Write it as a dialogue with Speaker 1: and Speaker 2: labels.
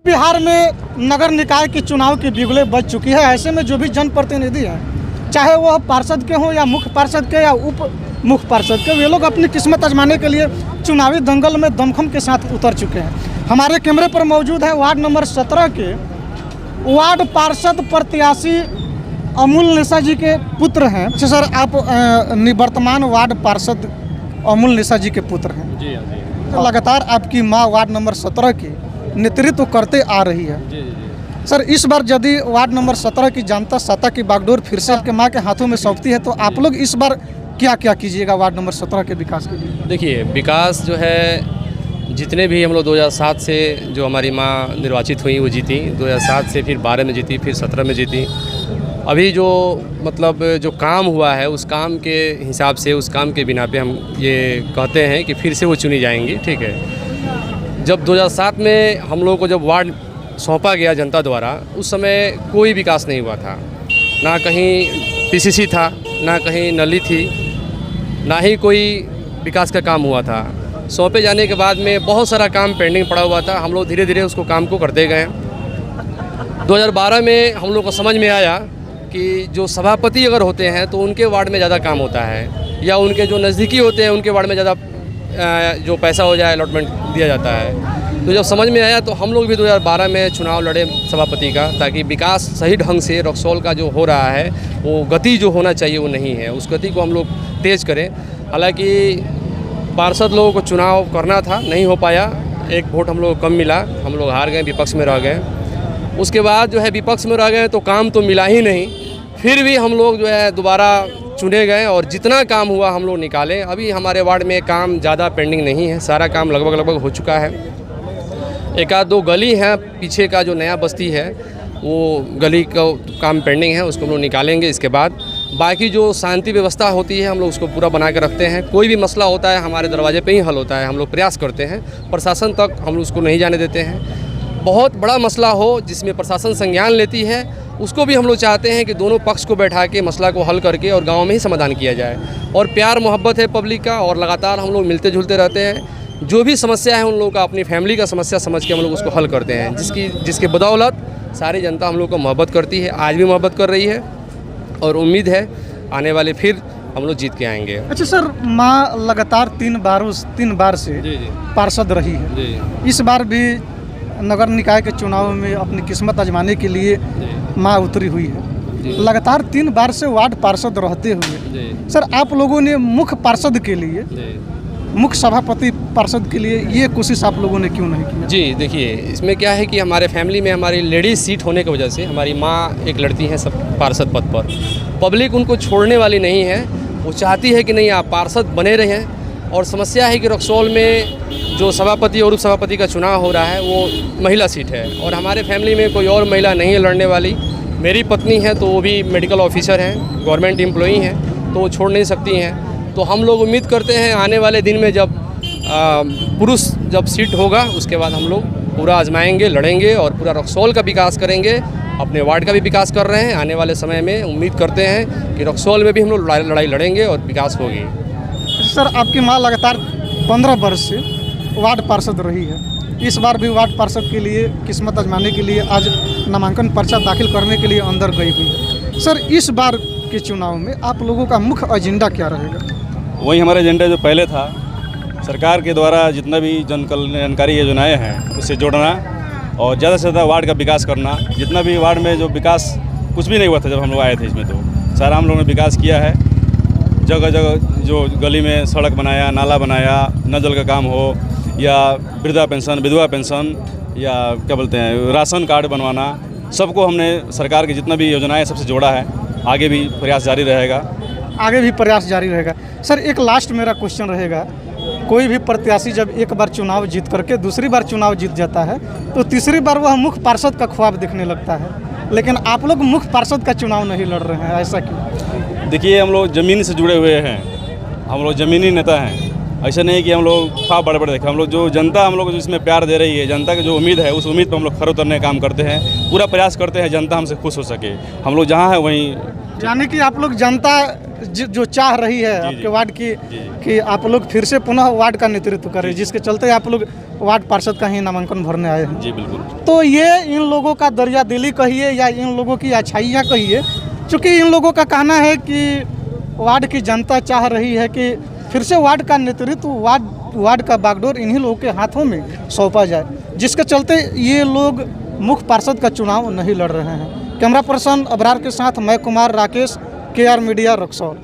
Speaker 1: बिहार में नगर निकाय के चुनाव की बिगुलें बज चुकी है। ऐसे में जो भी जनप्रतिनिधि हैं, चाहे वह पार्षद के हों या मुख्य पार्षद के या उप मुख्य पार्षद के, वे लोग अपनी किस्मत आजमाने के लिए चुनावी दंगल में दमखम के साथ उतर चुके हैं। हमारे कैमरे पर मौजूद है वार्ड नंबर 17 के वार्ड पार्षद प्रत्याशी अमूल निशा जी के पुत्र हैं। अच्छा सर, आप निवर्तमान वार्ड पार्षद अमूल निशा जी के पुत्र हैं।
Speaker 2: जी जी।
Speaker 1: तो लगातार आपकी माँ वार्ड नंबर 17 की नेतृत्व करते आ रही है।
Speaker 2: जी जी।
Speaker 1: सर, इस बार यदि वार्ड नंबर 17 की जनता सत्ता की बागडोर फिर से आपके माँ के हाथों में सौंपती है, तो आप लोग इस बार क्या क्या कीजिएगा वार्ड नंबर 17 के विकास के लिए?
Speaker 2: देखिए, विकास जो है, जितने भी हम लोग 2007 से जो हमारी माँ निर्वाचित हुई वो जीती, 2007 से फिर 12 में जीती, फिर 17 में जीती। अभी जो मतलब जो काम हुआ है उस काम के हिसाब से, उस काम के बिना पे हम ये कहते हैं कि फिर से वो चुनी जाएंगी। ठीक है। जब 2007 में हम लोगों को जब वार्ड सौंपा गया जनता द्वारा, उस समय कोई विकास नहीं हुआ था। ना कहीं पीसीसी था, ना कहीं नली थी, ना ही कोई विकास का काम हुआ था। सौंपे जाने के बाद में बहुत सारा काम पेंडिंग पड़ा हुआ था। हम लोग धीरे धीरे उसको काम को करते गए। 2012 में हम लोग को समझ में आया कि जो सभापति अगर होते हैं तो उनके वार्ड में ज़्यादा काम होता है, या उनके जो नज़दीकी होते हैं उनके वार्ड में ज़्यादा जो पैसा हो जाए अलॉटमेंट दिया जाता है। तो जब समझ में आया तो हम लोग भी 2012 में चुनाव लड़े सभापति का, ताकि विकास सही ढंग से रक्सौल का जो हो रहा है वो गति जो होना चाहिए वो नहीं है, उस गति को हम लोग तेज़ करें। हालांकि पार्षद लोगों को चुनाव करना था, नहीं हो पाया, एक वोट हम लोग कम मिला, हम लोग हार गए, विपक्ष में रह गए। उसके बाद जो है विपक्ष में रह गए तो काम तो मिला ही नहीं। फिर भी हम लोग जो है दोबारा चुने गए और जितना काम हुआ हम लोग निकाले। अभी हमारे वार्ड में काम ज़्यादा पेंडिंग नहीं है, सारा काम लगभग हो चुका है। एक आध दो गली हैं, पीछे का जो नया बस्ती है वो गली का काम पेंडिंग है, उसको हम लोग निकालेंगे। इसके बाद बाकी जो शांति व्यवस्था होती है हम लोग उसको पूरा बना के रखते हैं। कोई भी मसला होता है हमारे दरवाजे पे ही हल होता है, हम लोग प्रयास करते हैं, प्रशासन तक हम लोग उसको नहीं जाने देते हैं। बहुत बड़ा मसला हो जिसमें प्रशासन संज्ञान लेती है, उसको भी हम लोग चाहते हैं कि दोनों पक्ष को बैठा के मसला को हल करके और गांव में ही समाधान किया जाए। और प्यार मोहब्बत है पब्लिक का, और लगातार हम लोग मिलते जुलते रहते हैं। जो भी समस्या है उन लोगों का अपनी फैमिली का समस्या समझ के हम लोग उसको हल करते हैं, जिसके बदौलत सारी जनता हम लोग को मोहब्बत करती है, आज भी मोहब्बत कर रही है, और उम्मीद है आने वाले फिर हम लोग जीत के आएंगे।
Speaker 1: अच्छा सर, माँ लगातार 3 बार से
Speaker 2: जी जी
Speaker 1: पार्षद रही है।
Speaker 2: जी।
Speaker 1: इस बार भी नगर निकाय के चुनाव में अपनी किस्मत आजमाने के लिए माँ उतरी हुई है। लगातार 3 बार से वार्ड पार्षद रहते हुए सर, आप लोगों ने मुख्य पार्षद के लिए, मुख्य सभापति पार्षद के लिए ये कोशिश आप लोगों ने क्यों नहीं की?
Speaker 2: जी देखिए, इसमें क्या है कि हमारे फैमिली में हमारी लेडीज सीट होने की वजह से हमारी माँ एक लड़ती हैं सब पार्षद पद पर। पब्लिक उनको छोड़ने वाली नहीं है, वो चाहती है कि नहीं आप पार्षद बने रहें। और समस्या है कि रक्सौल में जो सभापति और उप सभापति का चुनाव हो रहा है वो महिला सीट है, और हमारे फैमिली में कोई और महिला नहीं है लड़ने वाली। मेरी पत्नी है तो वो भी मेडिकल ऑफिसर हैं, गवर्नमेंट एम्प्लॉई हैं, तो वो छोड़ नहीं सकती हैं। तो हम लोग उम्मीद करते हैं आने वाले दिन में जब पुरुष जब सीट होगा उसके बाद हम लोग पूरा आजमाएंगे, लड़ेंगे और पूरा रक्सौल का विकास करेंगे। अपने वार्ड का भी विकास कर रहे हैं। आने वाले समय में उम्मीद करते हैं कि रक्सौल में भी हम लोग लड़ाई लड़ेंगे और विकास होगी।
Speaker 1: सर, आपकी माँ लगातार 15 वर्ष से वार्ड पार्षद रही है। इस बार भी वार्ड पार्षद के लिए किस्मत आजमाने के लिए आज नामांकन पर्चा दाखिल करने के लिए अंदर गई हुई है। सर, इस बार के चुनाव में आप लोगों का मुख्य एजेंडा क्या रहेगा?
Speaker 3: वही हमारा एजेंडा जो पहले था, सरकार के द्वारा जितना भी जनकारी योजनाएँ हैं उससे जोड़ना और ज़्यादा से ज़्यादा वार्ड का विकास करना। जितना भी वार्ड में जो विकास कुछ भी नहीं हुआ था जब हम लोग आए थे, इसमें तो सारा हम लोगों ने विकास किया है। जगह जगह जो गली में सड़क बनाया, नाला बनाया, नल जल का काम हो, या वृद्धा पेंशन, विधवा पेंशन, या क्या बोलते हैं राशन कार्ड बनवाना, सबको हमने सरकार की जितना भी योजनाएं सबसे जोड़ा है। आगे भी प्रयास जारी रहेगा। सर, एक लास्ट मेरा क्वेश्चन रहेगा, कोई भी प्रत्याशी जब एक बार चुनाव जीत करके दूसरी बार चुनाव जीत जाता है तो तीसरी बार वह मुख्य पार्षद का ख्वाब दिखने लगता है, लेकिन आप लोग मुख्य पार्षद का चुनाव नहीं लड़ रहे हैं, ऐसा क्यों? देखिए, हम लोग ज़मीन से जुड़े हुए हैं, हम लोग ज़मीनी नेता हैं। ऐसा नहीं कि हम लोग ख्वाब बड़े बड़े देखें। हम लोग जो जनता हम लोग इसमें प्यार दे रही है, जनता की जो उम्मीद है उस उम्मीद पर हम लोग खरे उतरने का काम करते हैं। पूरा प्रयास करते हैं जनता हमसे खुश हो सके। हम लोग जहाँ हैं वहीं,
Speaker 1: यानी कि आप लोग जनता जो चाह रही है आपके वार्ड की कि आप लोग फिर से पुनः वार्ड का नेतृत्व करें, जिसके चलते आप लोग वार्ड पार्षद का ही नामांकन भरने आए हैं।
Speaker 3: जी बिल्कुल।
Speaker 1: तो ये इन लोगों का दरिया दिली कहिए या इन लोगों की अच्छाइयाँ कहिए, क्योंकि इन लोगों का कहना है कि वार्ड की जनता चाह रही है कि फिर से वार्ड का नेतृत्व वार्ड का बागडोर इन्हीं लोगों के हाथों में सौंपा जाए, जिसके चलते ये लोग मुख्य पार्षद का चुनाव नहीं लड़ रहे हैं। कैमरा पर्सन अबरार के साथ मैं कुमार राकेश, KR मीडिया, रक्सौल।